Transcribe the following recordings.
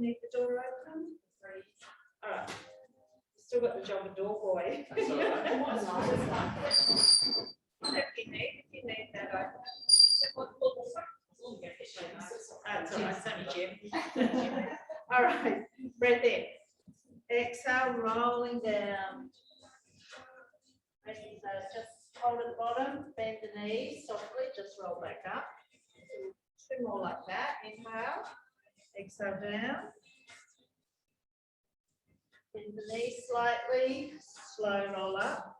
need the door open? All right. Still got the job of door boy. That's all right. If you need that open. That's all right, it's only Jim. All right, breath in. Exhale, rolling down. And just hold at the bottom, bend the knees softly, just roll back up. Two more like that. Inhale, exhale down. Bend the knees slightly, slow roll up.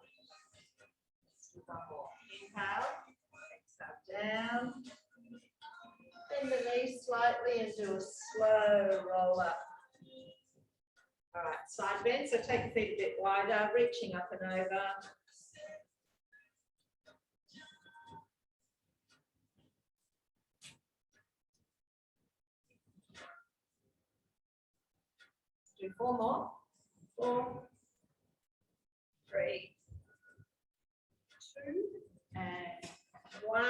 One more. Inhale, exhale down. Bend the knees slightly and do a slow roll up. All right, side bend, so take your feet a bit wider, reaching up and over. Do 4 more. 4, 3, 2, and 1.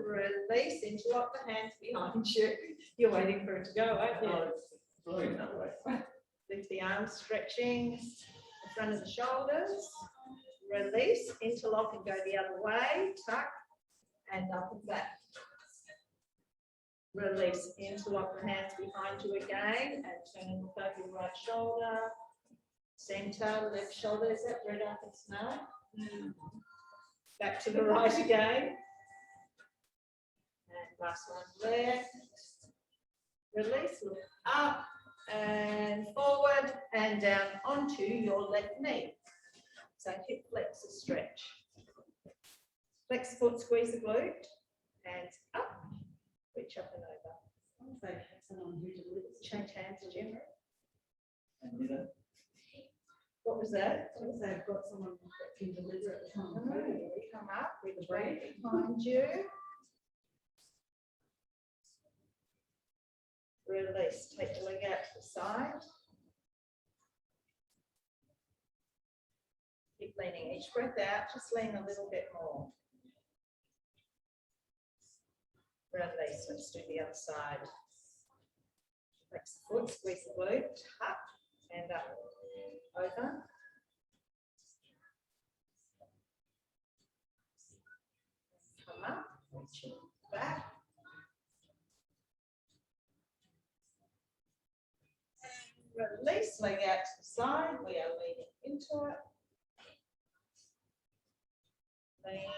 Release, interlock the hands behind you. You're waiting for it to go, aren't you? Oh, it's flowing that way. Lift the arms, stretching the front of the shoulders. Release, interlock and go the other way. Tuck and up and back. Release, interlock the hands behind you again and turn over your right shoulder. Center, left shoulder. Is that red I can smell? Back to the right again. And last one, left. Release, look up and forward and down onto your left knee. So hip flexor stretch. Flex the foot, squeeze the glute, hands up, reach up and over. Change hands, Jim. What was that? I've got someone that can deliver at the time. Come up with a breath behind you. Release, take the leg out to the side. Keep leaning each breath out, just lean a little bit more. Release, let's do the other side. Flex the foot, squeeze the glute, tuck, and up, over. Come up, reaching back. Release, leg out to the side. We are leaning into it. Lean.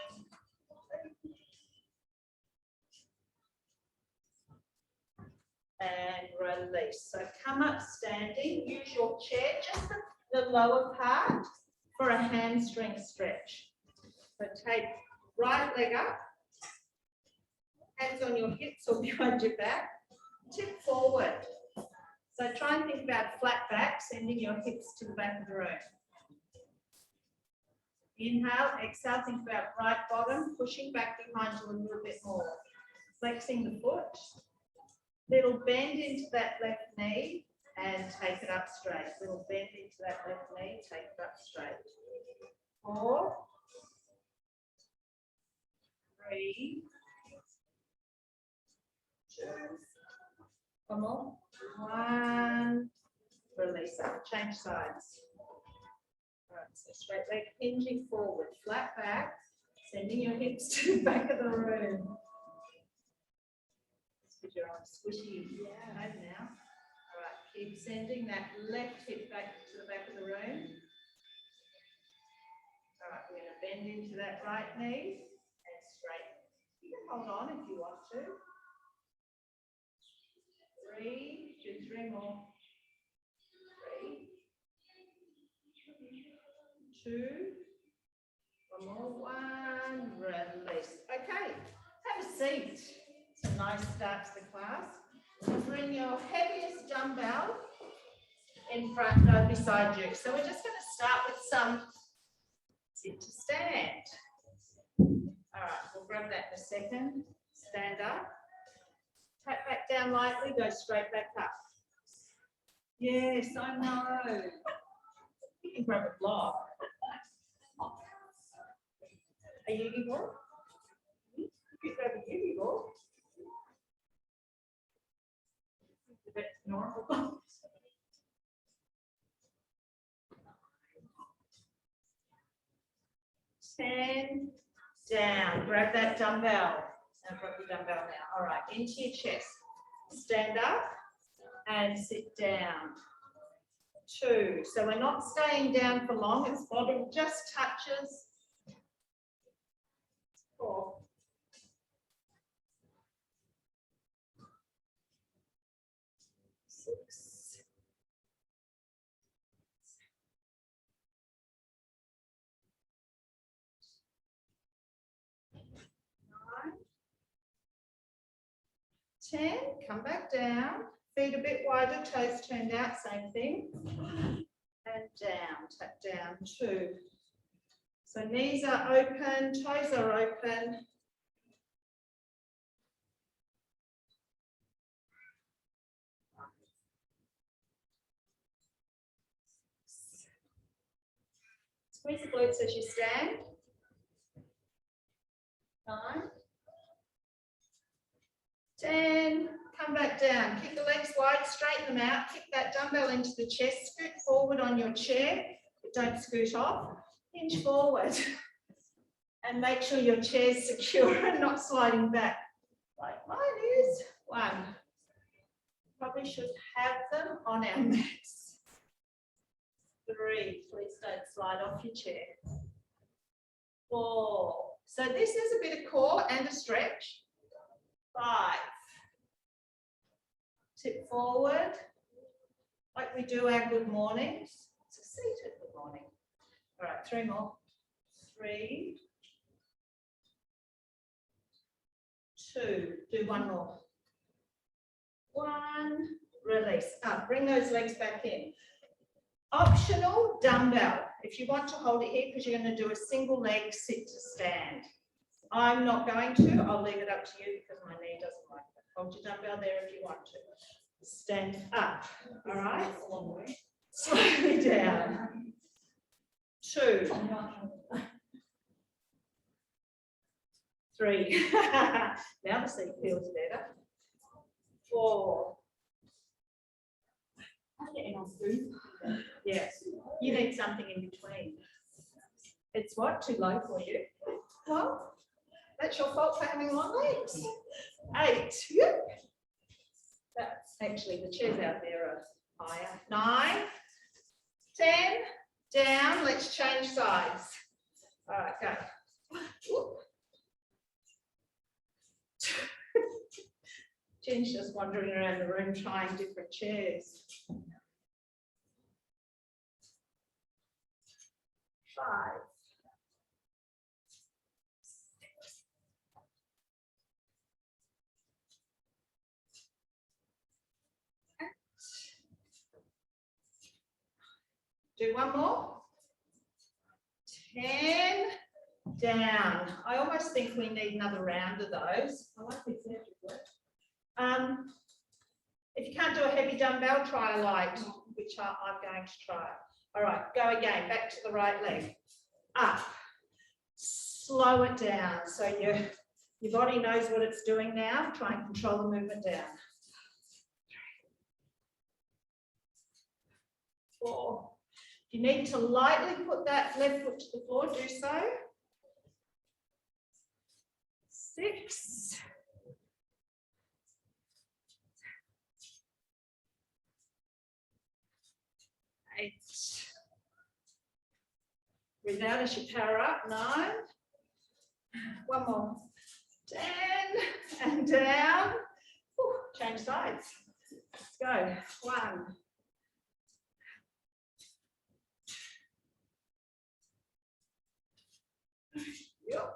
And release. So come up standing. Use your chair, just the lower part, for a hamstring stretch. So take right leg up, hands on your hips or behind your back, tip forward. So try and think about flat back, sending your hips to the back of the room. Inhale, exhale, think about right bottom, pushing back behind you a little bit more. Flexing the foot. Little bend into that left knee and take it up straight. Little bend into that left knee, take it up straight. 4, 3, 2, one more. 1. Release up. Change sides. All right, so straight leg hinging forward, flat back, sending your hips to the back of the room. Put your arms squishy over now. All right, keep sending that left hip back to the back of the room. All right, we're going to bend into that right knee and straighten. You can hold on if you want to. 3, do 3 more. 3, 2, one more. 1, release. Okay, have a seat. It's a nice start to the class. Bring your heaviest dumbbell in front, no, beside you. So we're just going to start with some sit to stand. All right, we'll grab that in a second. Stand up. Tap back down lightly, go straight back up. Yes, I know. You can grab a block. A yogi ball? You could grab a yogi ball. That's normal. 10, down. Grab that dumbbell. Now grab your dumbbell now. All right, into your chest. Stand up and sit down. 2. So we're not staying down for long. It's bottom just touches. 4. 6. 9. 10. Come back down. Feet a bit wider, toes turned out, same thing. And down, tap down, 2. So knees are open, toes are open. Squeeze the glutes as you stand. 9. 10. Come back down. Kick the legs wide, straighten them out. Kick that dumbbell into the chest. Scoot forward on your chair, but don't scoot off. Hinge forward. And make sure your chair's secure and not sliding back. Like mine is. 1. Probably should have them on our mats. 3. Please don't slide off your chair. 4. So this is a bit of core and a stretch. 5. Tip forward, like we do our good mornings. It's a seated good morning. All right, 3 more. 3, 2. Do 1 more. 1. Release. Up. Bring those legs back in. Optional dumbbell. If you want to hold it here, because you're going to do a single leg sit to stand. I'm not going to. I'll leave it up to you because my knee doesn't like it. Hold your dumbbell there if you want to. Stand up. All right. Slowly down. 2. 3. Now the seat feels better. 4. Yes. You need something in between. It's what? Too low for you? Well, that's your fault for having long legs. 8. Yep. That's actually the chairs out there are higher. 9, 10, down. Let's change sides. All right, go. Whoop. Jen's just wandering around the room trying different chairs. 5. 6. Do 1 more. 10, down. I almost think we need another round of those. I like this. If you can't do a heavy dumbbell, try a light, which I'm going to try. All right, go again, back to the right leg. Up. Slow it down so your body knows what it's doing now. Try and control the movement down. 4. If you need to lightly put that left foot to the floor, do so. 6. 8. Breathe out as you power up. 9. 1 more. 10 and down. Ooh, change sides. Let's go. 1. 2. Yep.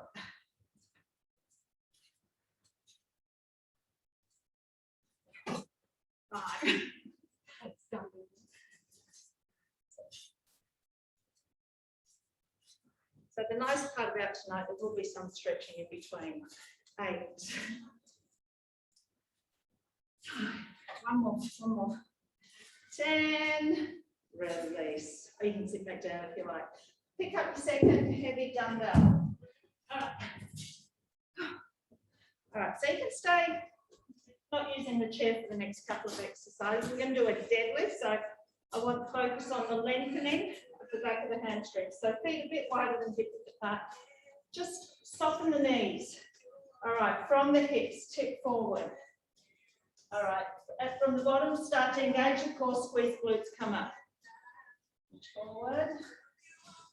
5. So the nice part about tonight, there will be some stretching in between. 8. 1 more, 1 more. 10. Release. Or you can sit back down if you like. Pick up your second heavy dumbbell. All right, so you can stay not using the chair for the next couple of exercises. We're going to do a deadlift, so I want focus on the lengthening of the back of the hamstring. So feet a bit wider than hip width apart. Just soften the knees. All right, from the hips, tip forward. All right, from the bottom, start to engage your core, squeeze glutes, come up. Forward,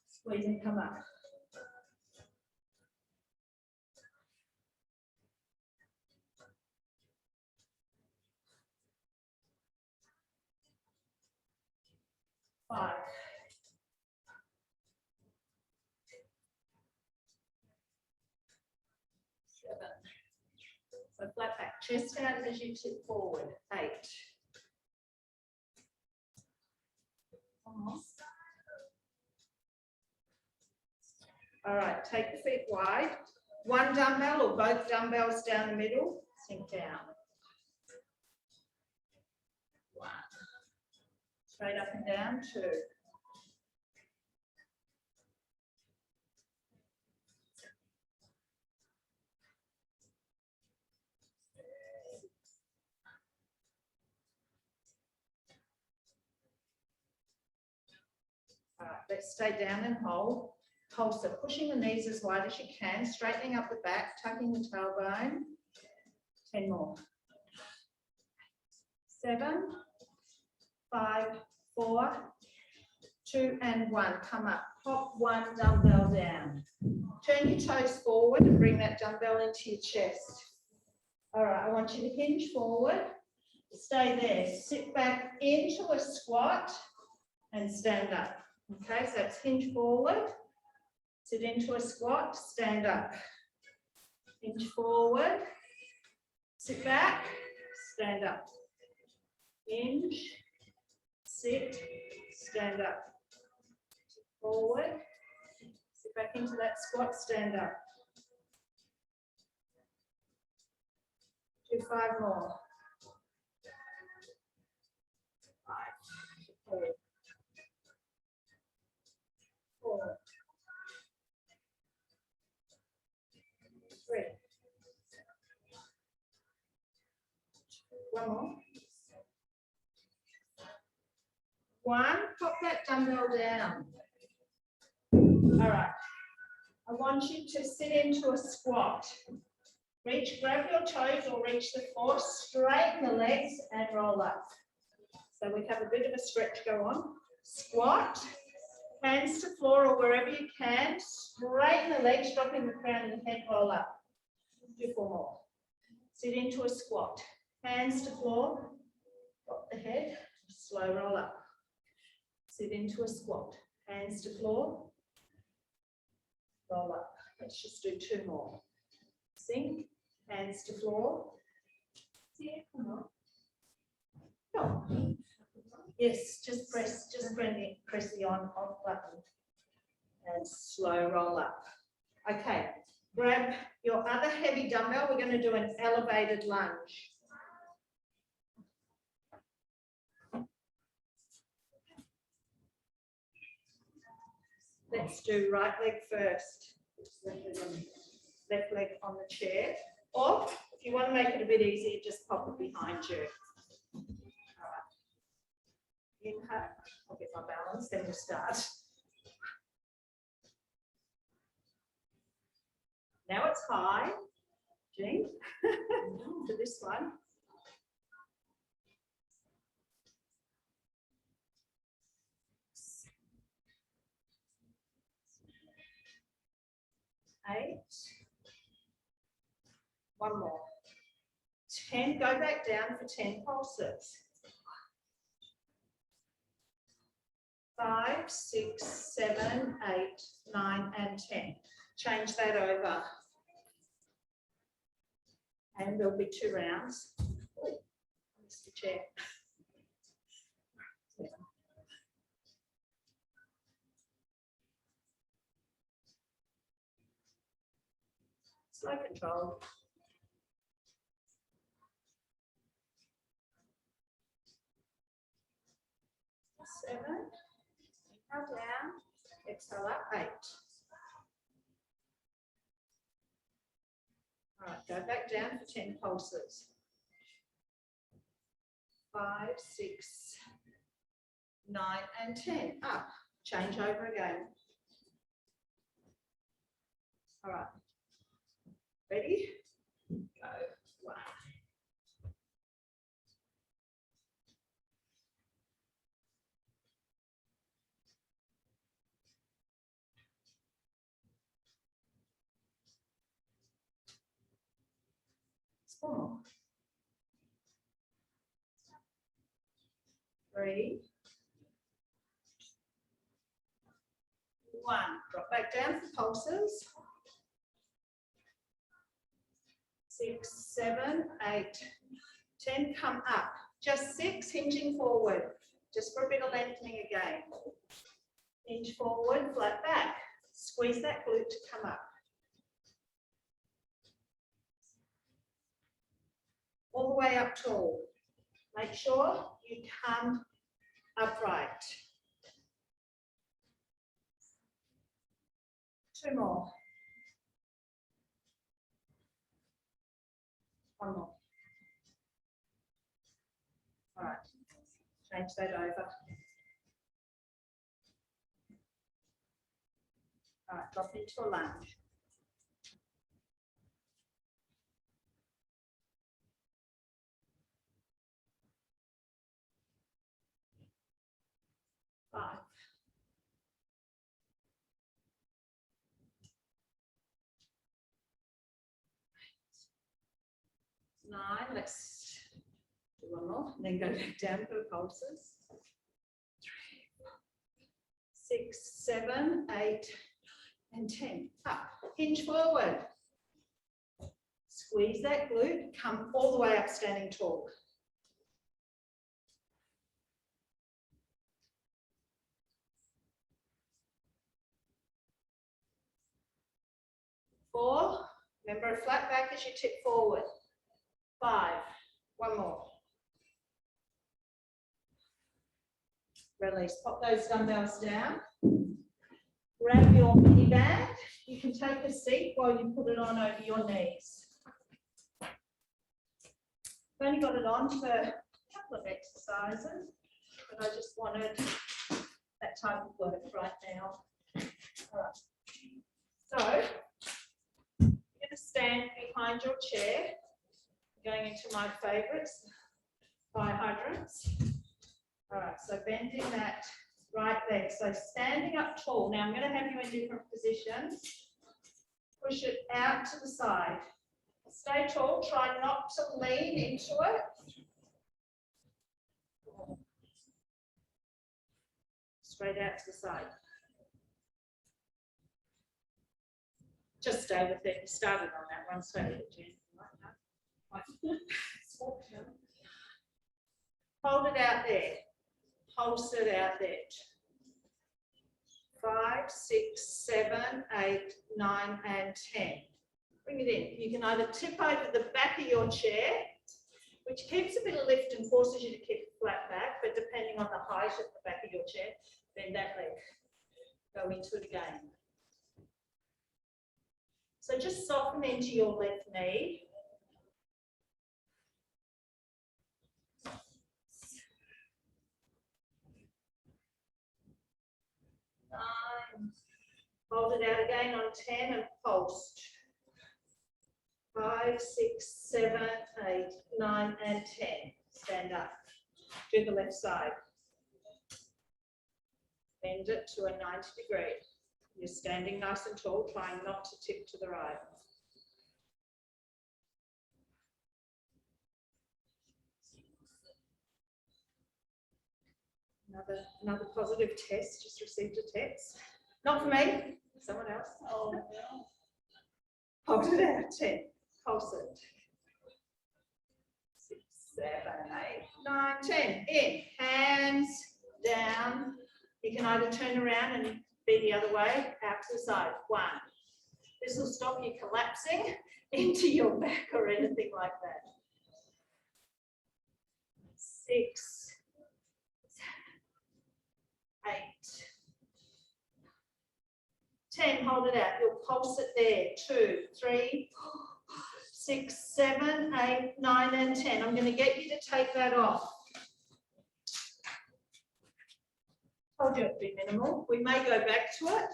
squeeze and come up. Five. Seven. So flat back, chest out as you tip forward. 8. One more. All right, take the feet wide. One dumbbell or both dumbbells down the middle, sink down. 1. Straight up and down, 2. All right, let's stay down and hold. Hold, so pushing the knees as wide as you can, straightening up the back, tucking the tailbone. 10 more. 7, 5, 4, 2 and 1. Come up. Pop one dumbbell down. Turn your toes forward and bring that dumbbell into your chest. All right, I want you to hinge forward. Stay there. Sit back into a squat and stand up. Okay, so it's hinge forward. Sit into a squat, stand up. Hinge forward. Sit back, stand up. Hinge, sit, stand up. Forward, sit back into that squat, stand up. Do 5 more. 5, 4, 4, 3. 1 more. 1, pop that dumbbell down. All right. I want you to sit into a squat. Grab your toes or reach the floor, straighten the legs and roll up. So we have a bit of a stretch go on. Squat, hands to floor or wherever you can. Straighten the legs, dropping the crown of the head, roll up. Do 4 more. Sit into a squat. Hands to floor, drop the head, slow roll up. Sit into a squat. Hands to floor, roll up. Let's just do 2 more. Sink, hands to floor. Yeah, come on. Go. Yes, just press the on/off button and slow roll up. Okay, grab your other heavy dumbbell. We're going to do an elevated lunge. Let's do right leg first. Left leg on the chair. Or if you want to make it a bit easier, just pop it behind you. All right. Inhale. I'll get my balance, then we'll start. Now it's high. Jean, to this one. Eight. 1 more. 10. Go back down for 10 pulses. 5, 6, 7, 8, 9, and 10. Change that over. And there'll be 2 rounds. Oh, I missed the chair. Slow control. 7. Inhale down. Exhale up. 8. All right, go back down for 10 pulses. 5, 6, 9, and 10. Up. Change over again. All right. Ready? Go. 1. Four more. 3, 1. Drop back down for pulses. 6, 7, 8, 10. Come up. Just 6, hinging forward. Just for a bit of lengthening again. Hinge forward, flat back. Squeeze that glute to come up. All the way up tall. Make sure you come upright. 2 more. 1 more. All right. Change that over. All right, drop into a lunge. Five. 9. Let's do 1 more, and then go back down for the pulses. 3, 6, 7, 8, and 10. Up. Hinge forward. Squeeze that glute. Come all the way up, standing tall. 4. Remember, a flat back as you tip forward. 5. 1 more. Release. Pop those dumbbells down. Grab your mini band. You can take a seat while you put it on over your knees. I've only got it on for a couple of exercises, but I just wanted that type of work right now. All right. So, you're going to stand behind your chair. Going into my favourites, fire hydrants. All right, so bending that right leg. So standing up tall. Now I'm going to have you in different positions. Push it out to the side. Stay tall. Try not to lean into it. Straight out to the side. Just stay with it. You started on that one. Stay with it, Jen. Hold it out there. Pulse it out there. 5, 6, 7, 8, 9, and 10. Bring it in. You can either tip over the back of your chair, which keeps a bit of lift and forces you to keep flat back, but depending on the height of the back of your chair, bend that leg. Go into it again. So just soften into your left knee. 9. Hold it out again on 10 and pulsed. 5, 6, 7, 8, 9, and 10. Stand up. Do the left side. Bend it to a 90 degree. You're standing nice and tall, trying not to tip to the right. Another positive test, just received a text. Not for me, someone else. Oh, no. Hold it out, 10. Pulse it. 6, 7, 8, 9, 10. In. Hands down. You can either turn around and be the other way, out to the side. 1. This will stop you collapsing into your back or anything like that. 6, 7, 8, 10. Hold it out. You'll pulse it there. 2, 3, 6, 7, 8, 9, and 10. I'm going to get you to take that off. Told you it'd be minimal. We may go back to it.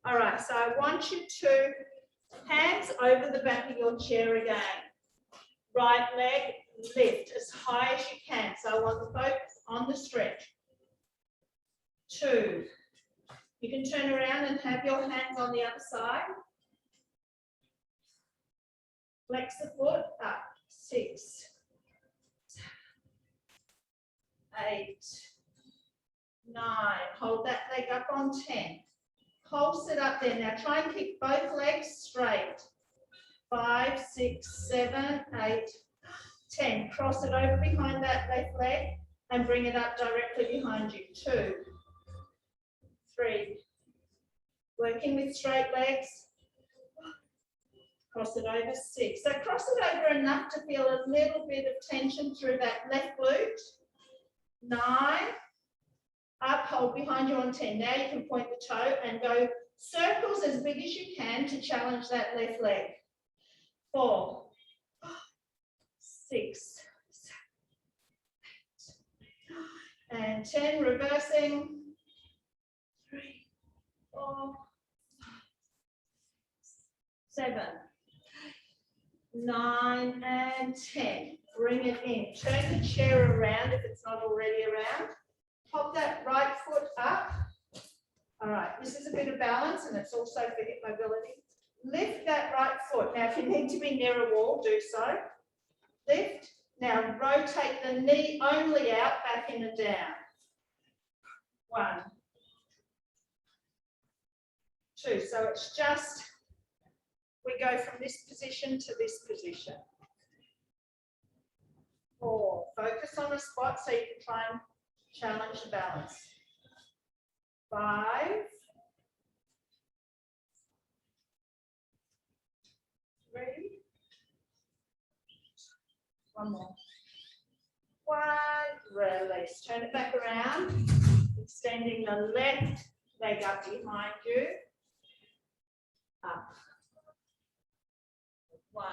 All right, so I want you to Hands over the back of your chair again. Right leg, lift as high as you can. So I want the focus on the stretch. 2. You can turn around and have your hands on the other side. Flex the foot up. 6, 8, 9. Hold that leg up on 10. Pulse it up there. Now try and keep both legs straight. 5, 6, 7, 8, 10. Cross it over behind that left leg and bring it up directly behind you. 2, 3. Working with straight legs. Cross it over. 6. So cross it over enough to feel a little bit of tension through that left glute. 9. Up, hold behind you on 10. Now you can point the toe and go circles as big as you can to challenge that left leg. 4, 6, 7, 8, and 10. Reversing. 3, 4, 7, 9, and 10. Bring it in. Turn the chair around if it's not already around. Pop that right foot up. All right, this is a bit of balance and it's also for hip mobility. Lift that right foot. Now, if you need to be near a wall, do so. Lift. Now, rotate the knee only out, back in and down. 1, 2. So it's just, we go from this position to this position. 4. Focus on a spot so you can try and challenge the balance. 5, 3, 1 more. 1, release. Turn it back around, extending the left leg up behind you. Up. 1.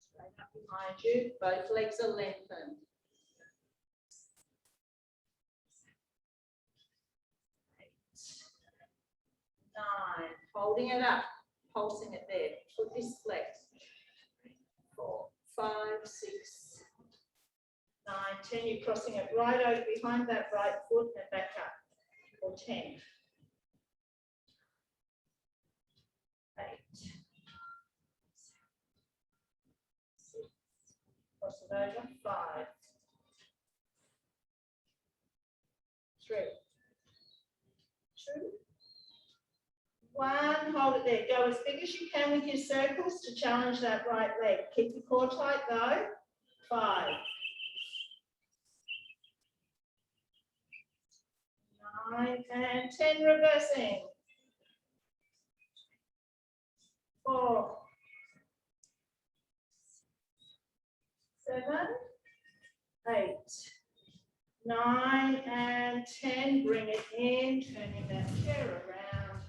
Straight up behind you. Both legs are lengthened. 8, 9. Holding it up. Pulsing it there. Foot is flexed. 4, 5, 6, 9, 10. You're crossing it right over behind that right foot and back up. Or 10. 8. 6. Cross it over. 5. 3. 2. 1, hold it there. Go as big as you can with your circles to challenge that right leg. Keep your core tight though. 5, 9, and 10. Reversing. 4, 7, 8, 9, and 10. Bring it in, turning that chair around.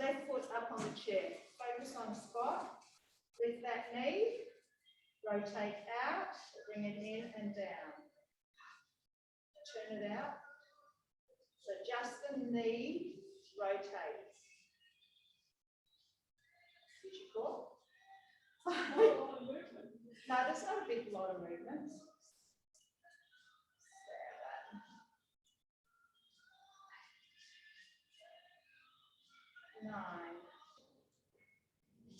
Left foot up on the chair. Focus on spot. Lift that knee. Rotate out. Bring it in and down. Turn it out. So just the knee rotates. Did you call? No, there's not a big lot of movements. 7, 9,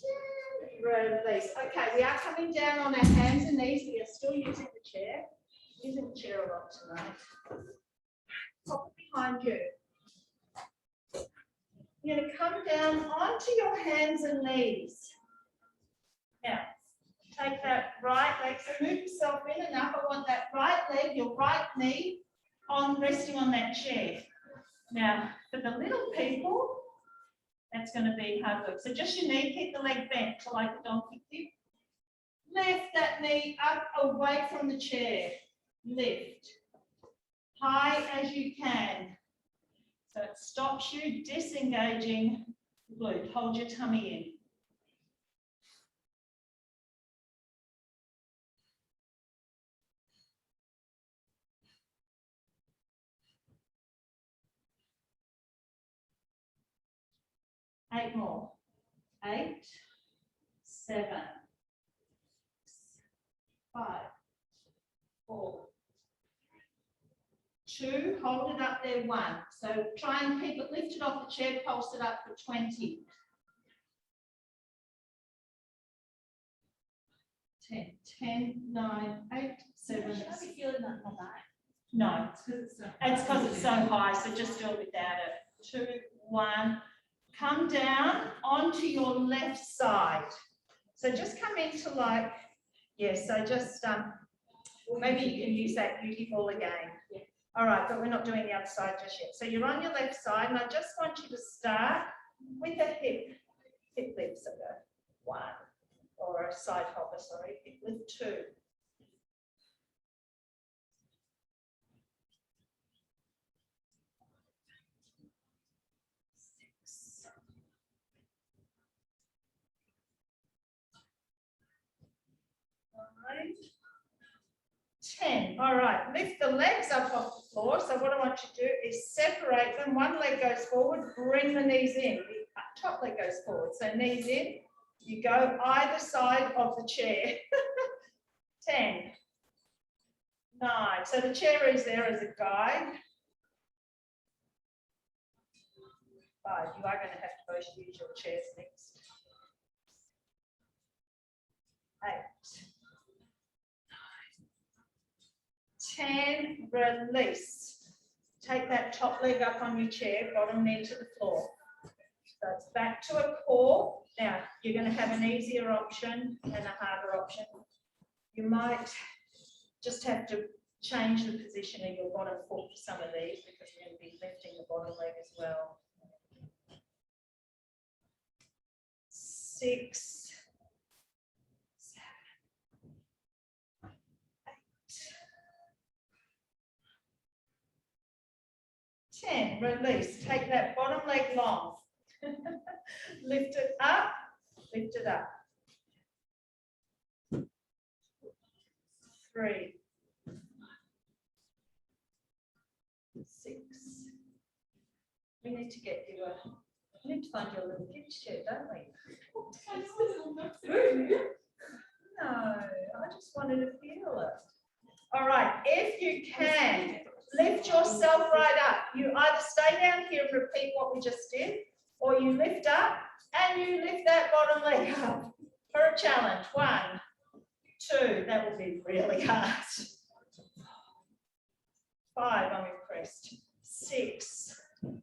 10. Release. Okay, we are coming down on our hands and knees. We are still using the chair. Using the chair a lot tonight. Pop it behind you. You're going to come down onto your hands and knees. Now, take that right leg, so move yourself in and up. I want that right leg, your right knee, on resting on that chair. Now, for the little people, that's going to be hard work. So just your knee, keep the leg bent to like a donkey kick. Lift that knee up away from the chair. Lift. High as you can. So it stops you disengaging the glute. Hold your tummy in. 8 more. 8, 7, 5, 4, 2, hold it up there, 1. So try and keep it lifted off the chair, pulse it up for 20. 10, 10, 9, 8, 7. Should I be feeling that for that? No, It's because it's so high, so just do it without it. 2, 1. Come down onto your left side. So just come into like, yes, so just maybe you can use that beauty ball again. Yeah. All right, but we're not doing the other side just yet. So you're on your left side, and I just want you to start with a hip lift, so go 1, or a side hopper, sorry, hip lift 2. Right. 10. All right, lift the legs up off the floor. So what I want you to do is separate them. One leg goes forward, bring the knees in. The top leg goes forward. So knees in. You go either side of the chair. 10. 9. So the chair is there as a guide. 5. You are going to have to both use your chairs next. 8. 10, release. Take that top leg up on your chair, bottom knee to the floor. So it's back to a core. Now, you're going to have an easier option and a harder option. You might just have to change the position of your bottom foot for some of these because you're going to be lifting the bottom leg as well. 6. 10, release. Take that bottom leg long. Lift it up, lift it up. 3, 6. We need to get you we need to find you a little gift chair, don't we? No, I just wanted to feel it. All right, if you can, lift yourself right up. You either stay down here and repeat what we just did, or you lift up and you lift that bottom leg up for a challenge. 1, 2, that will be really hard. 5, I'm impressed. 6, 7,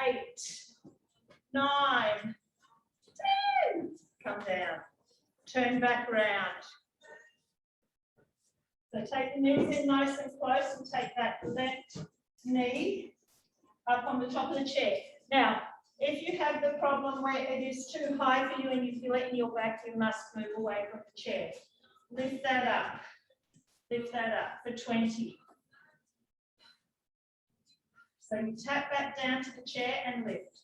8, 9, 10. Come down. Turn back around. So take the knees in nice and close and take that left knee up on the top of the chair. Now, if you have the problem where it is too high for you and you feel it in your back, you must move away from the chair. Lift that up. Lift that up for 20. So you tap back down to the chair and lift.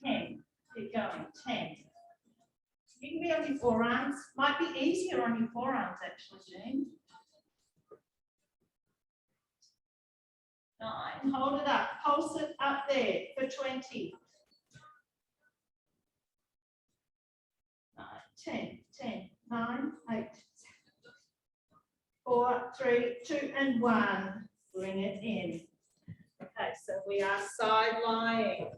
10. Keep going. 10. You can be on your forearms. Might be easier on your forearms, actually, Jean. 9. Hold it up. Pulse it up there for 20. 9, 10, 10, 9, 8, 4, 3, 2, and 1. Bring it in. Okay, so we are side lying.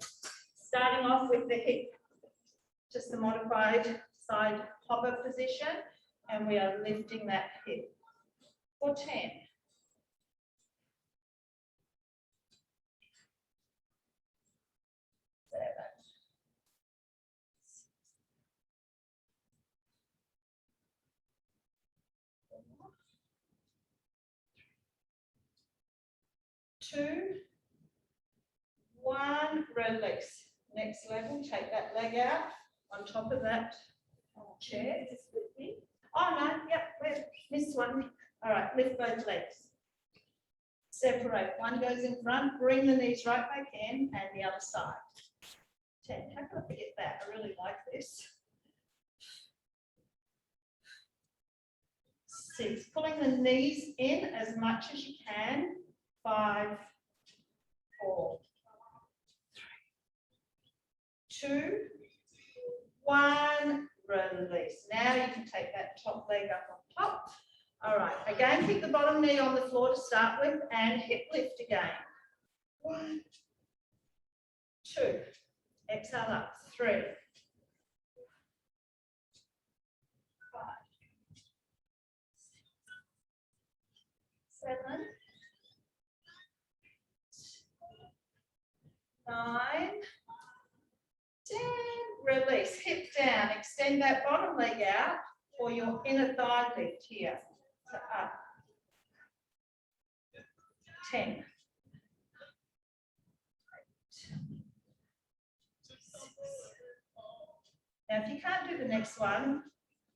Starting off with the hip, just the modified side hopper position, and we are lifting that hip for 10. 7. 2, 1, release. Next level, take that leg out on top of that chair. Is this with me? Oh no, yep, we missed one. All right, lift both legs. Separate. One goes in front, bring the knees right back in, and the other side. 10. How can I forget that? I really like this. 6. Pulling the knees in as much as you can. 5, 4, 3, 2, 1, release. Now you can take that top leg up on top. All right, again, keep the bottom knee on the floor to start with and hip lift again. 1, 2, exhale up, 3, 5, 7, 9, 10, release, hip down, extend that bottom leg out for your inner thigh lift here. So up, 10, 6. Now if you can't do the next one,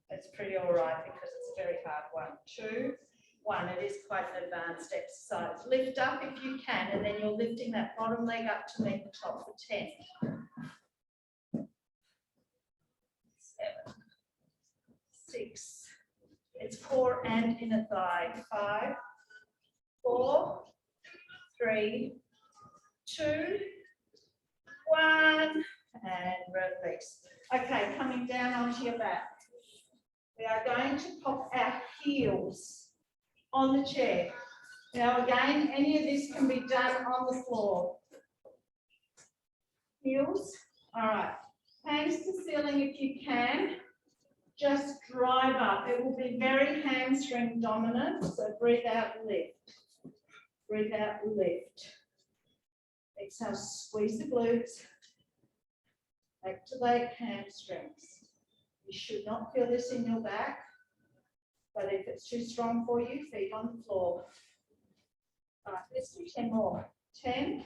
it's pretty all right because it's a very hard one. 2, 1, it is quite an advanced exercise. Lift up if you can, and then you're lifting that bottom leg up to meet the top for 10. 7, 6, it's core and inner thigh. 5, 4, 3, 2, 1, and release. Okay, coming down onto your back. We are going to pop our heels on the chair. Now again, any of this can be done on the floor. Heels, all right. Hands to ceiling if you can. Just drive up. It will be very hamstring dominant, so breathe out, lift. Breathe out, lift. Exhale, squeeze the glutes. Activate hamstrings. You should not feel this in your back, but if it's too strong for you, feet on the floor. All right, let's do 10 more. 10,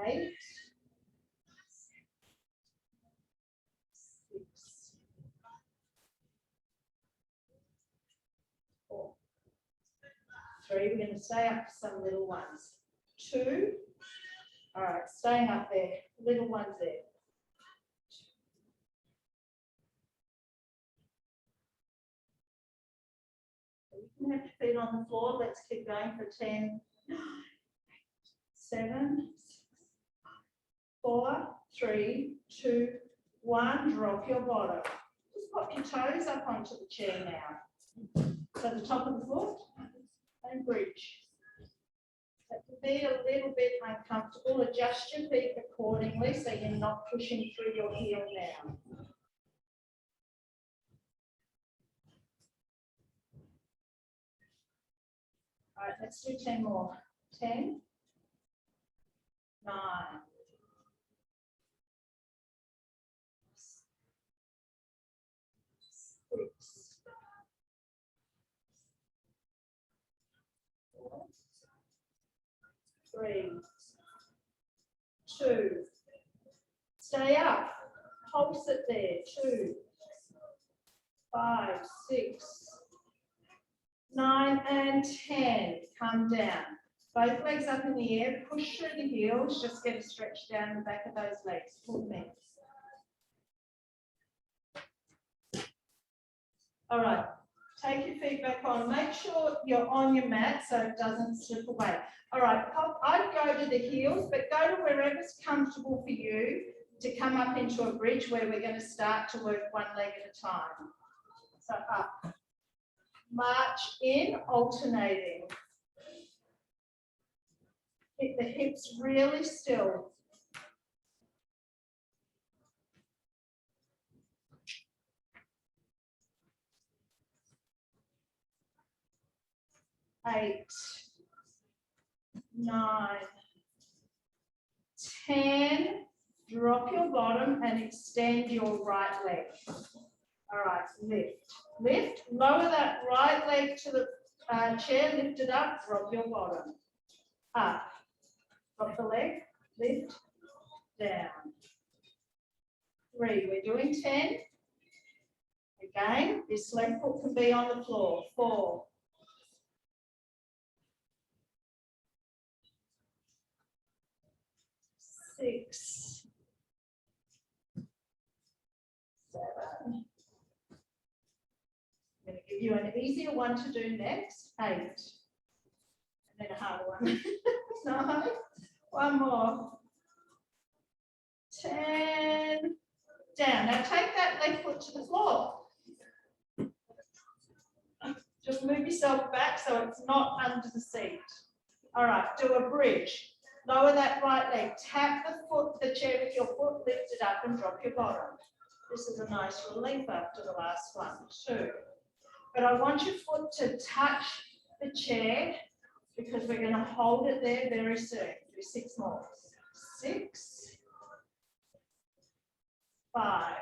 8, 6, 4, 3. We're going to stay up for some little ones. 2. All right, staying up there. Little ones there. You can have your feet on the floor. Let's keep going for 10, 9, 7, 6, 4, 3, 2, 1. Drop your bottom. Just pop your toes up onto the chair now. So the top of the foot and bridge. That can be a little bit uncomfortable. Adjust your feet accordingly so you're not pushing through your heel now. All right, let's do 10 more. 10, 9, 6, 4, 3, 2. Stay up. Pulse it there. 2, 5, 6, 9, and 10. Come down. Both legs up in the air. Push through the heels. Just get a stretch down the back of those legs. Full mix. All right. Take your feet back on. Make sure you're on your mat so it doesn't slip away. All right. I'd go to the heels, but go to wherever's comfortable for you to come up into a bridge where we're going to start to work one leg at a time. So up. March in, alternating. Keep the hips really still. 8, 9, 10. Drop your bottom and extend your right leg. All right, lift. Lift. Lower that right leg to the chair. Lift it up. Drop your bottom. Up. Drop the leg. Lift. Down. 3. We're doing 10. Again, this left foot can be on the floor. 4. 6, 7. I'm going to give you an easier one to do next, 8. And then a harder one. 9. One more. 10. Down. Now take that left foot to the floor. Just move yourself back so it's not under the seat. All right, do a bridge. Lower that right leg. Tap the chair with your foot, lift it up and drop your bottom. This is a nice relief after the last one, 2. But I want your foot to touch the chair because we're going to hold it there very soon. Do 6 more. 6, 5,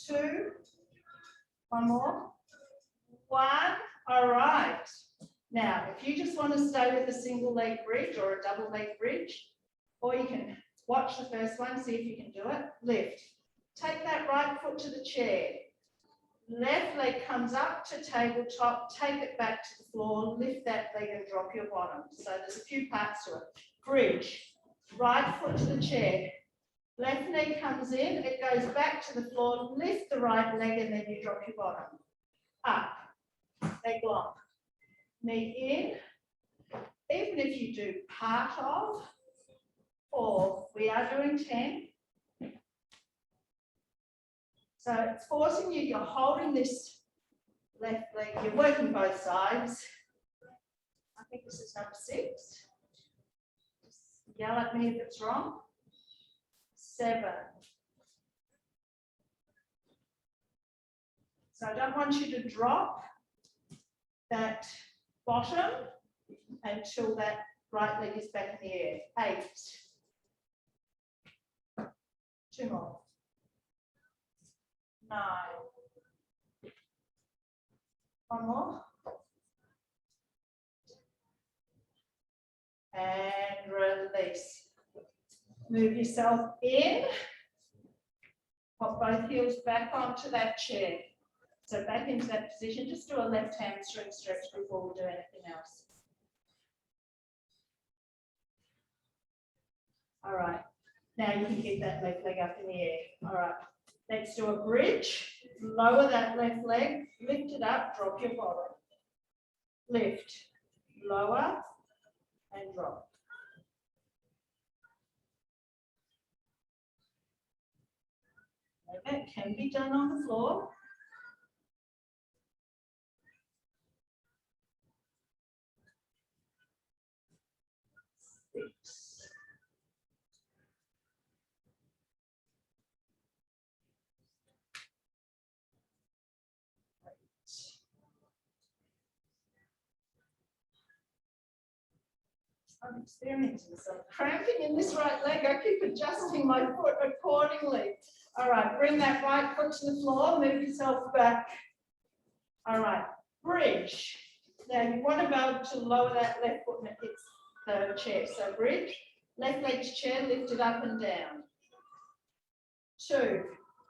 2, one more, 1. All right. Now, if you just want to stay with a single leg bridge or a double leg bridge, or you can watch the first one, see if you can do it. Lift. Take that right foot to the chair. Left leg comes up to tabletop, take it back to the floor, lift that leg and drop your bottom. So there's a few parts to it. Bridge. Right foot to the chair. Left leg comes in, it goes back to the floor, lift the right leg and then you drop your bottom. Up, leg long, knee in. Even if you do part of, or we are doing 10. So it's forcing you, you're holding this left leg, you're working both sides. I think this is number 6. Just yell at me if it's wrong. 7. So I don't want you to drop that bottom until that right leg is back in the air. 8. 2 more. 9. 1 more. And release. Move yourself in. Pop both heels back onto that chair. So back into that position. Just do a left hamstring stretch before we do anything else. All right. Now you can keep that left leg up in the air. All right. Let's do a bridge. Lower that left leg. Lift it up. Drop your bottom. Lift. Lower and drop. Okay, it can be done on the floor. Six. I'm experiencing some cramping in this right leg. I keep adjusting my foot accordingly. All right, bring that right foot to the floor, move yourself back. All right, bridge. Now you want to be able to lower that left foot and it hits the chair. So bridge, left leg to chair, lift it up and down. 2,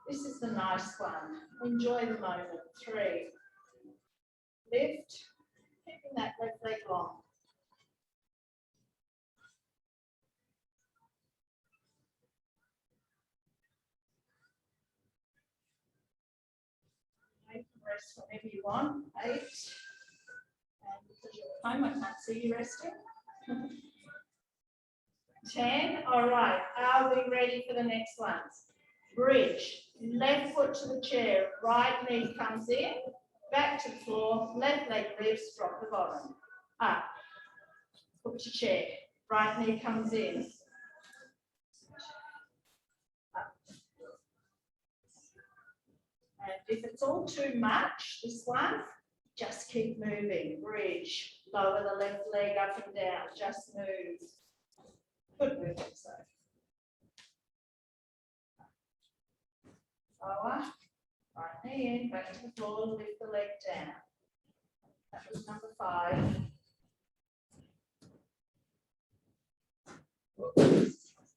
this is the nice one. Enjoy the moment. 3, lift, keeping that left leg long. Rest whenever you want. 8. And because you're at home, I can't see you resting. 10. All right. Are we ready for the next ones? Bridge. Left foot to the chair. Right knee comes in. Back to the floor. Left leg lifts. Drop the bottom. Up. Foot to chair. Right knee comes in. And if it's all too much, this one, just keep moving. Bridge. Lower the left leg up and down. Just move. Good movement, so. Lower. Right knee in. Back to the floor. Lift the leg down. That was number 5.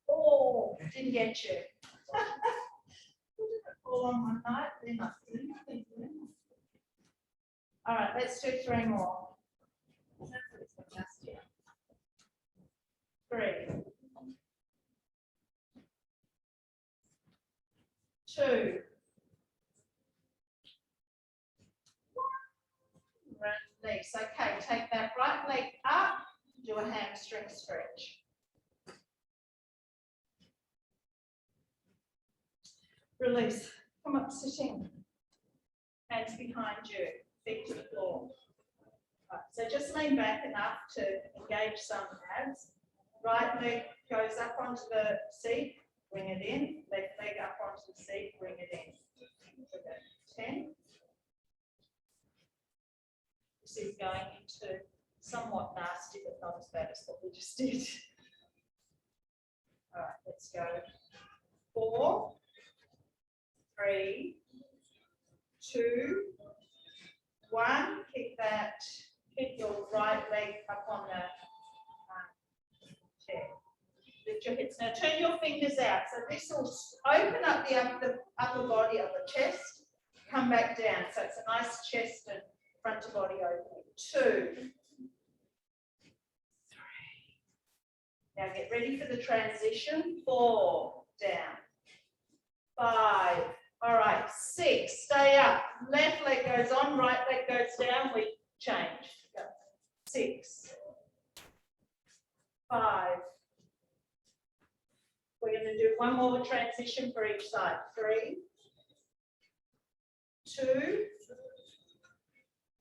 Oh, didn't get you. All on one night, there must be anything. All right, let's do 3 more. 3. 2. Release. Okay, take that right leg up, do a hamstring stretch. Release. Come up sitting. Hands behind you, feet to the floor. Right, so just lean back enough to engage some abs. Right leg goes up onto the seat, bring it in. Left leg up onto the seat, bring it in. So that's 10. This is going into somewhat nasty, but not as bad as what we just did. All right, let's go. 4, 3, 2, 1. Kick that. Kick your right leg up on the chair. Lift your hips. Now turn your fingers out. So this will open up the upper body of the chest. Come back down. So it's a nice chest and front to body opening. 2, 3. Now get ready for the transition. 4, down. 5. All right, 6. Stay up. Left leg goes on, right leg goes down. We change. Go. 6. 5. We're going to do one more transition for each side. 3, 2,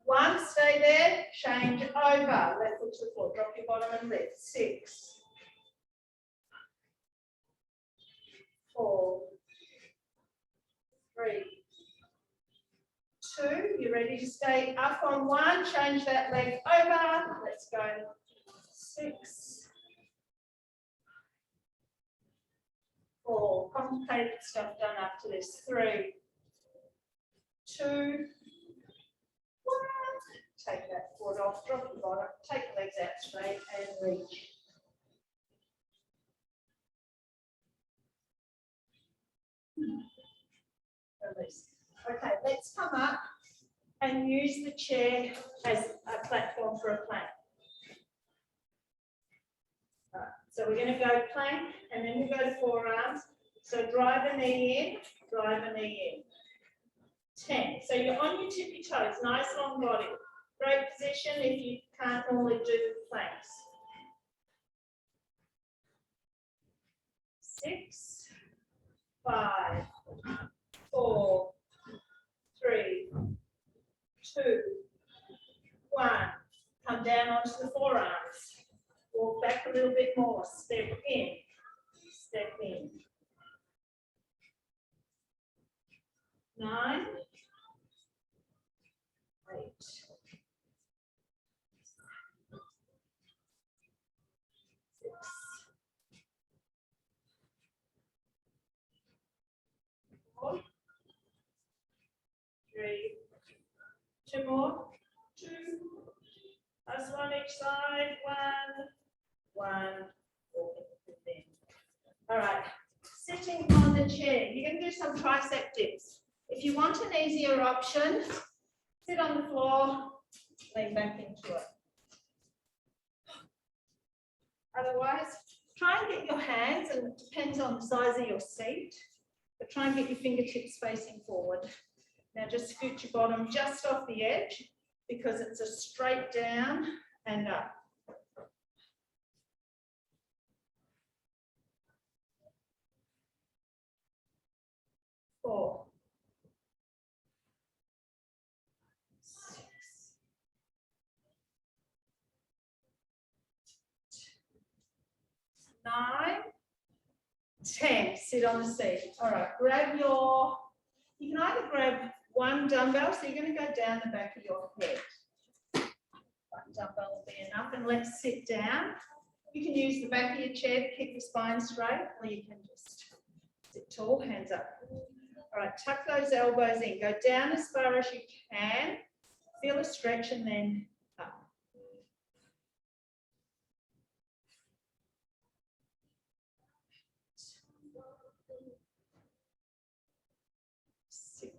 1. Stay there. Change over. Left foot to the floor. Drop your bottom and lift. 6, 4, 3, 2. You're ready to stay up on 1. Change that leg over. Let's go. 6, 4. Complicated stuff done up to this. 3, 2, 1. Take that foot off. Drop the bottom. Take the legs out straight and reach. Release. Okay, let's come up and use the chair as a platform for a plank. Right, so we're going to go plank and then we'll go to forearms. So drive a knee in, drive a knee in. 10. So you're on your tippy toes, nice long body. Great position if you can't normally do planks. 6, 5, 4, 3, 2, 1. Come down onto the forearms. Walk back a little bit more. Step in. Step in. 9, 8, 6, 4, 3, 2 more. 2. That's 1 each side. 1. Walking within. All right. Sitting on the chair. You're going to do some tricep dips. If you want an easier option, sit on the floor, lean back into it. Otherwise, try and get your hands, and it depends on the size of your seat, but try and get your fingertips facing forward. Now just scoot your bottom just off the edge because it's a straight down and up. Four. 6. 9. 10. Sit on the seat. All right, grab your, you can either grab one dumbbell, so you're going to go down the back of your head. One dumbbell will be enough, and let's sit down. You can use the back of your chair to keep the spine straight, or you can just sit tall, hands up. All right, tuck those elbows in. Go down as far as you can. Feel a stretch and then up. 6.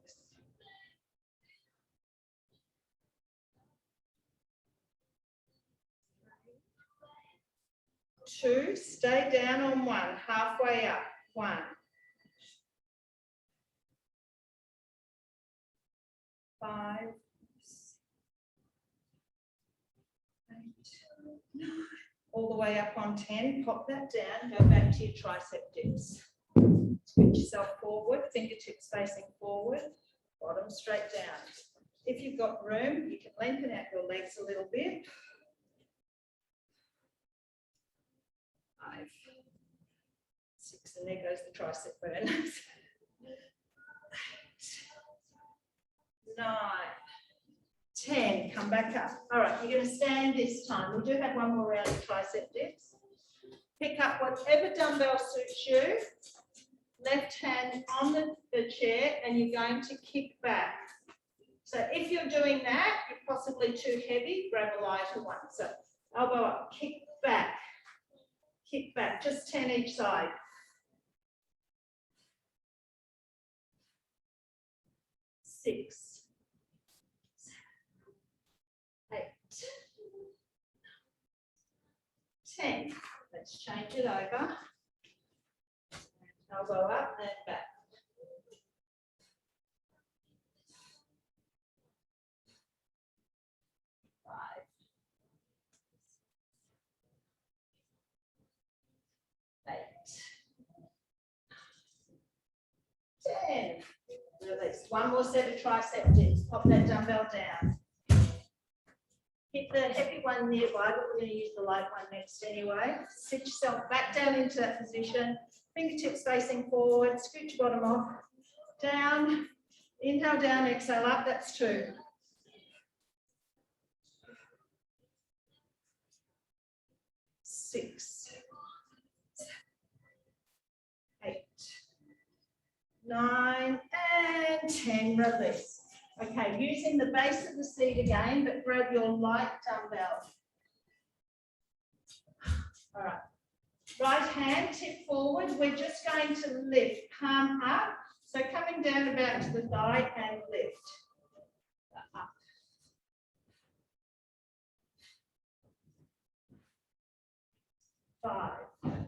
2. Stay down on 1. Halfway up. 1. 5, 6, 8, 9. All the way up on 10. Pop that down. Go back to your tricep dips. Scoot yourself forward, fingertips facing forward, bottom straight down. If you've got room, you can lengthen out your legs a little bit. 5, 6, and there goes the tricep burn. 8, 9, 10. Come back up. All right, you're going to stand this time. We do have one more round of tricep dips. Pick up whatever dumbbell suits you. Left hand on the chair, and you're going to kick back. So if you're doing that, you're possibly too heavy, grab a lighter one. So elbow up, kick back, just 10 each side. 6, 7, 8, 10. Let's change it over. Elbow up and back. 5, 8, 10. Release. One more set of tricep dips. Pop that dumbbell down. Keep the heavy one nearby, but we're going to use the light one next anyway. Sit yourself back down into that position. Fingertips facing forward. Scoot your bottom off. Down. Inhale down, exhale up. That's 2. 6, 7, 8, 9, and 10. Release. Okay, using the base of the seat again, but grab your light dumbbell. All right. Right hand, tip forward. We're just going to lift, palm up. So coming down about to the thigh and lift. Up. 5,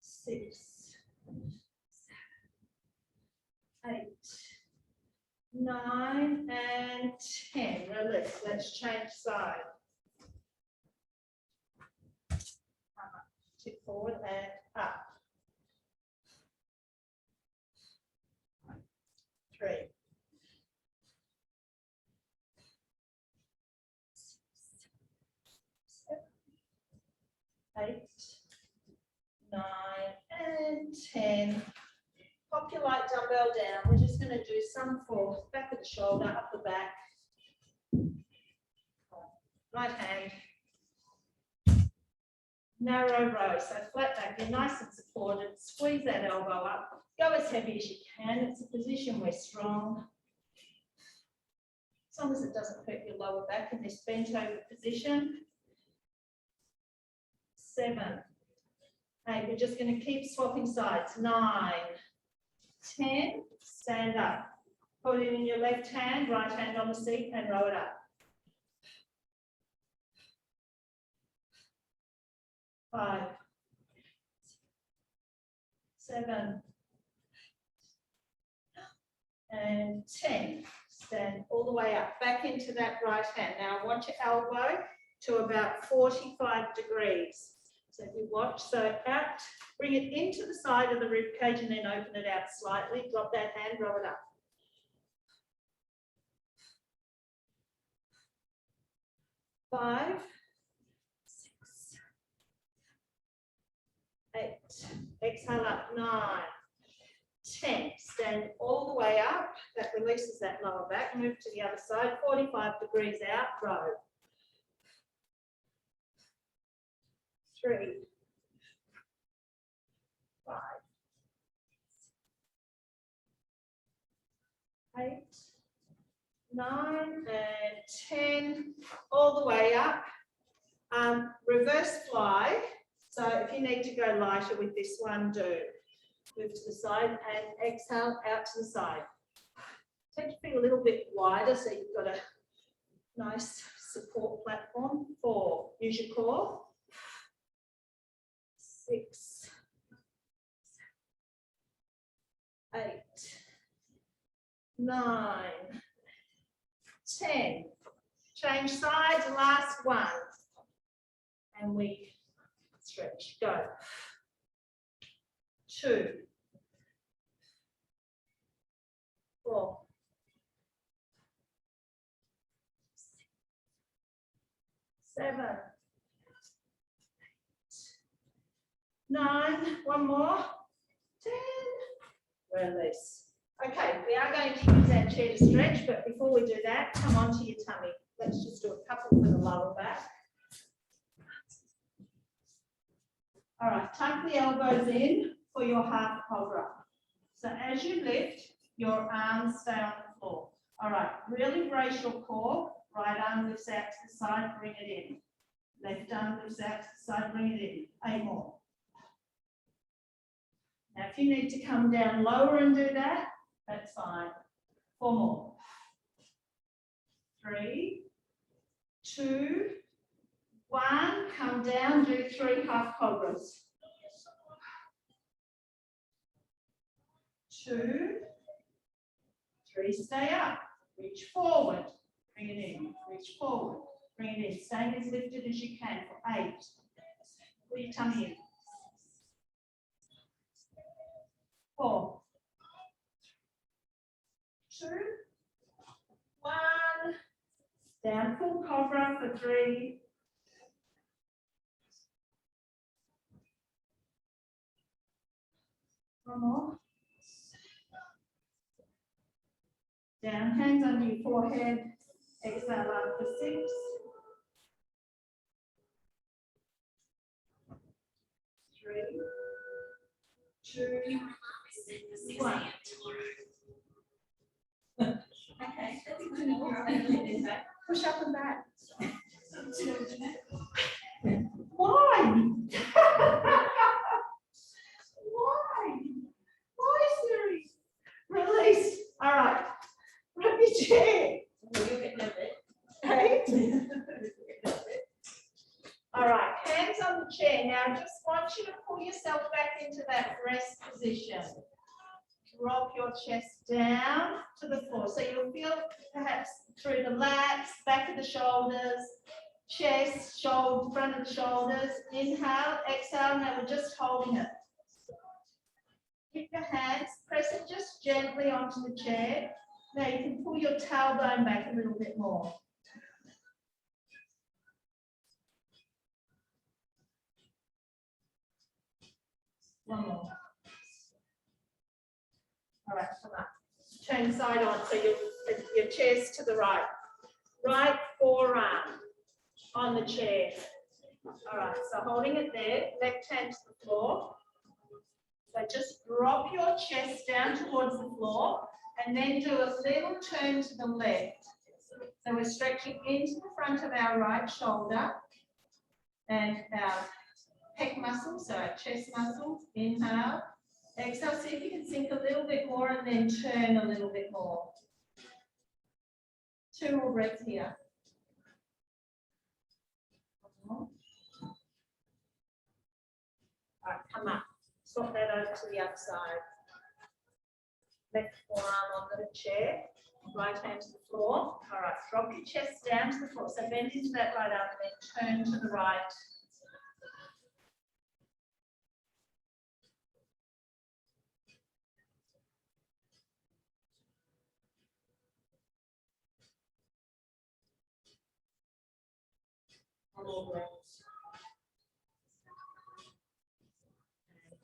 6, 7, 8, 9, and 10. Release. Let's change side. Tip forward and up. 3, 7, 8, 9, and 10. Pop your light dumbbell down. We're just going to do some for back of the shoulder, up the back. Right hand. Narrow row, so flat back. You're nice and supported. Squeeze that elbow up. Go as heavy as you can. It's a position where strong. As long as it doesn't hurt your lower back in this bent over position. 7, 8. We're just going to keep swapping sides. 9, 10. Stand up. Put it in your left hand, right hand on the seat, and row it up. 5, 7, and 10. Stand all the way up, back into that right hand. Now I want your elbow to about 45 degrees. So if you watch, so out, bring it into the side of the rib cage and then open it out slightly. Drop that hand, roll it up. 5, 6, 8. Exhale up. 9, 10. Stand all the way up. That releases that lower back. Move to the other side. 45 degrees out. Row. 3, 5, 8, 9, and 10. All the way up. Reverse fly. So if you need to go lighter with this one, do. Move to the side and exhale out to the side. Take your feet a little bit wider so you've got a nice support platform. 4, use your core. 6, 8, 9, 10. Change sides, last one. And we stretch, go. 2, 4, 7, 9, one more, 10, release. Okay, we are going to use our chair to stretch, but before we do that, come onto your tummy. Let's just do a couple for the lower back. All right, tuck the elbows in for your half cobra. So as you lift, your arms stay on the floor. All right, really brace your core. Right arm lifts out to the side, bring it in. Left arm lifts out to the side, bring it in. 8 more. Now, if you need to come down lower and do that, that's fine. 4 more. 3, 2, 1. Come down, do 3 half cobras. 2, 3, stay up. Reach forward. Bring it in. Reach forward. Bring it in. Staying as lifted as you can for 8. Pull your tummy in. 4, 2, 1. Down full cobra for 3. 1 more. Down, hands under your forehead. Exhale up for 6. 3, 2, 1. Okay, push up and back. Why? Why? Why, Siri? Release. All right. Grab your chair. Hey? All right, hands on the chair. Now, I just want you to pull yourself back into that rest position. Drop your chest down to the floor. So you'll feel perhaps through the lats, back of the shoulders, chest, shoulder, front of the shoulders. Inhale, exhale. Now we're just holding it. Keep your hands, press it just gently onto the chair. Now you can pull your tailbone back a little bit more. One more. All right, come up. Turn side on, so your chair's to the right. Right forearm on the chair. All right, so holding it there, left hand to the floor. So just drop your chest down towards the floor and then do a little turn to the left. So we're stretching into the front of our right shoulder and our pec muscles, so our chest muscles. Inhale. Exhale, see if you can sink a little bit more and then turn a little bit more. 2 more breaths here. All right, come up. Swap that over to the other side. Left forearm onto the chair, right hand to the floor. All right, drop your chest down to the floor. So bend into that right arm and then turn to the right.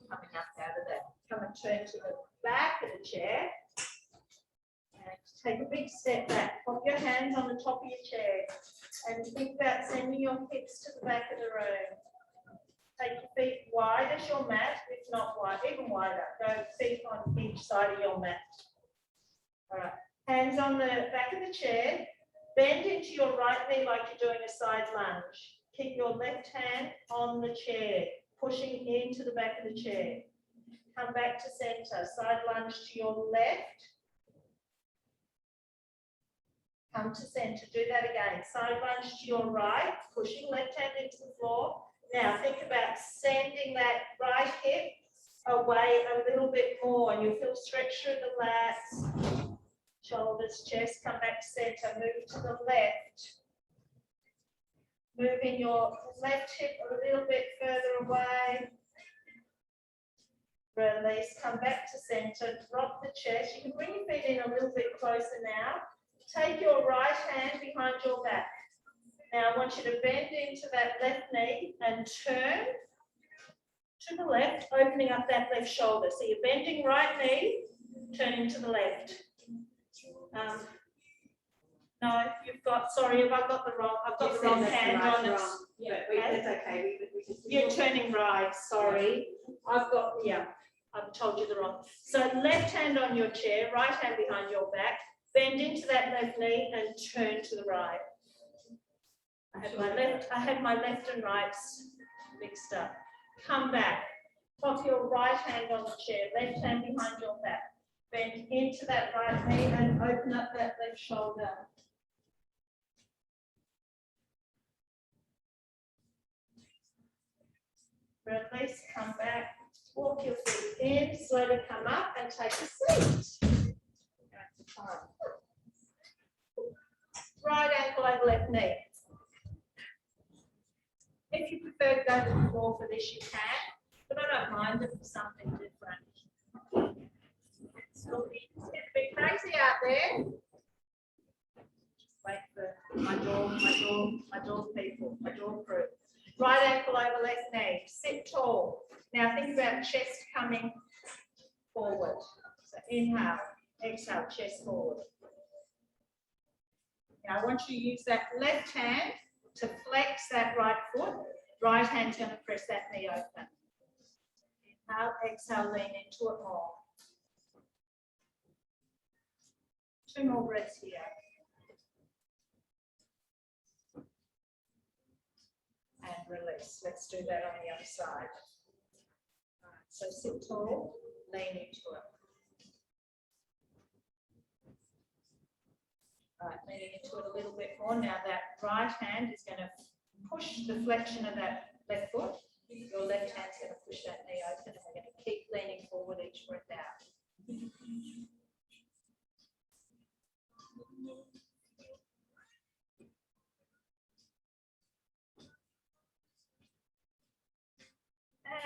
Coming up out of that. Come and turn to the back of the chair. And take a big step back. Pop your hands on the top of your chair. And think about sending your hips to the back of the room. Take your feet wide as your mat, if not wide, even wider. Go feet on each side of your mat. All right. Hands on the back of the chair. Bend into your right knee like you're doing a side lunge. Keep your left hand on the chair, pushing into the back of the chair. Come back to center, side lunge to your left. Come to center, do that again. Side lunge to your right, pushing left hand into the floor. Now think about sending that right hip away a little bit more and you'll feel stretch through the lats. Shoulders, chest, come back to center, move to the left. Moving your left hip a little bit further away. Release, come back to center, drop the chest. You can bring your feet in a little bit closer now. Take your right hand behind your back. Now I want you to bend into that left knee and turn to the left, opening up that left shoulder. So you're bending right knee, turning to the left. No, you've got, sorry, if I've got the wrong, I've got the wrong hand on it. Yeah, that's okay. You're turning right, sorry. I've got, yeah, I've told you the wrong. So left hand on your chair, right hand behind your back, bend into that left knee and turn to the right. I had my left and rights mixed up. Come back. Pop your right hand on the chair, left hand behind your back. Bend into that right knee and open up that left shoulder. Release, come back, walk your feet in, slowly come up and take a seat. Right ankle over left knee. If you prefer to go to the floor for this, you can, but I don't mind it for something different. It's going to be crazy out there. Just wait for my door people, my door crew. Right ankle over left knee, sit tall. Now think about chest coming forward. So inhale, exhale, chest forward. Now I want you to use that left hand to flex that right foot. Right hand's going to press that knee open. Inhale, exhale, lean into it more. 2 more breaths here. And release. Let's do that on the other side. All right, so sit tall, lean into it. All right, leaning into it a little bit more. Now that right hand is going to push the flexion of that left foot. Your left hand's going to push that knee open, and we're going to keep leaning forward each breath out.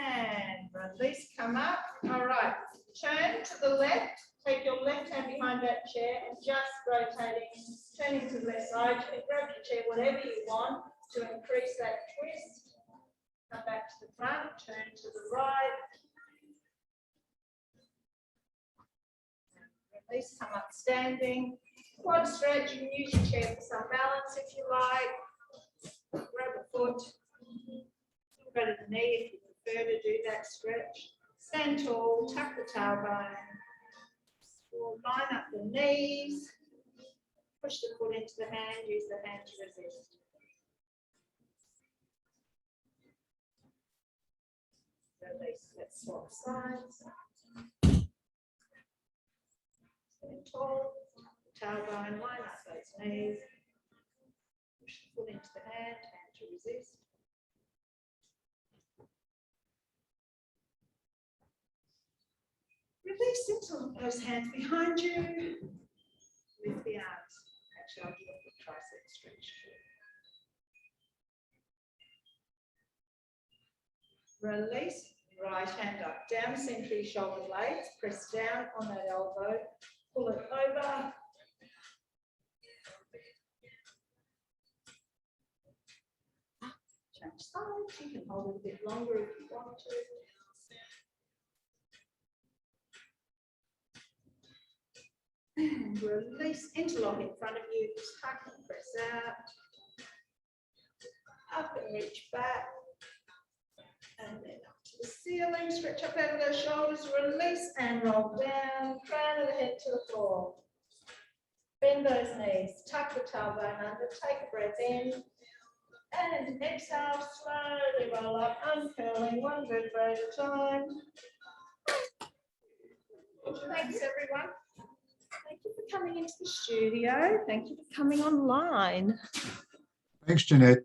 And release, come up. All right, turn to the left. Take your left hand behind that chair and just rotating, turning to the left side. You can grab your chair, whatever you want to increase that twist. Come back to the front, turn to the right. Release, come up standing. Quad stretch, you can use your chair for some balance if you like. Grab a foot. Go to the knee if you prefer to do that stretch. Stand tall, tuck the tailbone. We'll line up the knees. Push the foot into the hand, use the hand to resist. Release, let's swap sides. Stand tall, tailbone, line up those knees. Push the foot into the hand to resist. Release into those hands behind you. Lift the arms. Actually, I'll do a foot tricep stretch too. Release. Right hand up. Down the center of your shoulder blades. Press down on that elbow. Pull it over. Change sides. You can hold it a bit longer if you want to. And release, interlock in front of you, tuck and press out, up and reach back, and then up to the ceiling, stretch up over those shoulders, release and roll down, crown of the head to the floor. Bend those knees, tuck the tailbone under, take a breath in, and exhale, slowly roll up, uncurling, 1 vertebra at a time. Thanks everyone. Thank you for coming into the studio. Thank you for coming online. Thanks, Jeanette.